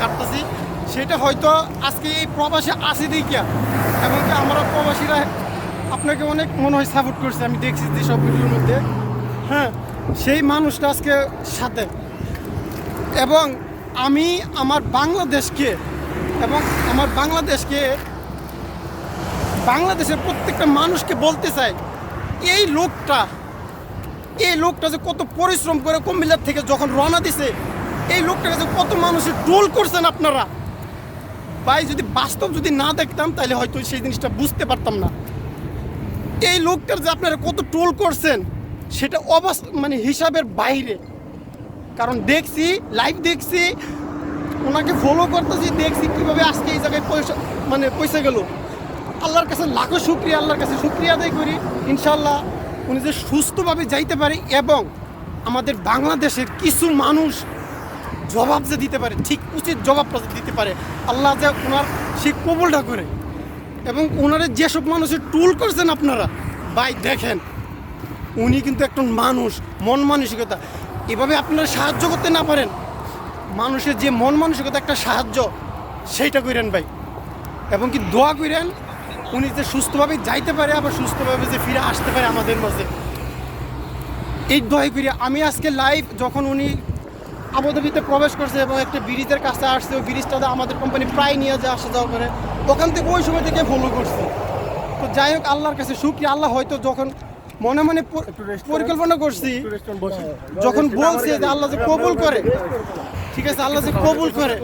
কাটতেছি, সেটা হয়তো আজকে এই প্রবাসে আসি দেখিয়া এবং আমরা প্রবাসীরা আপনাকে অনেক মনে হয় সাপোর্ট করছে, আমি দেখছি যেসব ভিডিওর মধ্যে। হ্যাঁ, সেই মানুষটা আজকে সাথে, এবং আমি আমার বাংলাদেশকে বাংলাদেশের প্রত্যেকটা মানুষকে বলতে চাই, এই লোকটা যে কত পরিশ্রম করে কুমিল্লার থেকে যখন রওনা দিছে, এই লোকটাকে যে কত মানুষের ট্রোল করছেন আপনারা ভাই, যদি বাস্তব যদি না দেখতাম তাহলে হয়তো সেই জিনিসটা বুঝতে পারতাম না। এই লোকটার যে আপনারা কত ট্রোল করছেন সেটা মানে হিসাবের বাইরে। কারণ দেখছি, লাইভ দেখছি, ওনাকে ফলো করতেছি, দেখছি কীভাবে আজকে এই জায়গায় পয়সা গেল। আল্লাহর কাছে লাখো শুক্রিয়া, আল্লাহর কাছে শুক্রিয়া আদায় করি। ইনশাল্লাহ উনি যে সুস্থভাবে যাইতে পারে এবং আমাদের বাংলাদেশের কিছু মানুষ জবাব যে দিতে পারে, ঠিক উচিত জবাবটা দিতে পারে, আল্লাহ যে ওনার সেই কবুলটা করে। এবং ওনারা যেসব মানুষের টুল করছেন আপনারা ভাই দেখেন, উনি কিন্তু একটা মানুষ, মন মানসিকতা। এভাবে আপনারা সাহায্য করতে না পারেন, মানুষের যে মন মানসিকতা একটা সাহায্য, সেইটা করেন ভাই। এবং কি দোয়া করেন উনি যে সুস্থভাবে যাইতে পারে, আবার সুস্থভাবে যে ফিরে আসতে পারে আমাদের মাঝে, এই দোয়া করি। আমি আজকে লাইভ যখন উনি আবুধাবিতে প্রবেশ করছে এবং একটা ব্রিজের কাছে আসছে, ওই ব্রিজটাতে আমাদের কোম্পানি প্রায় নিয়ে যায় আসা যাওয়া করে, ওখান থেকে ওই সময় থেকে ফলো করছে। তো যাই হোক, আল্লাহর কাছে শুকরিয়া। আল্লাহ হয়তো যখন মনে মনে পরিকল্পনা করছি, যখন বলছে যে আল্লাহ যে কবুল করে, ঠিক আছে, আল্লাহ যে কবুল করে।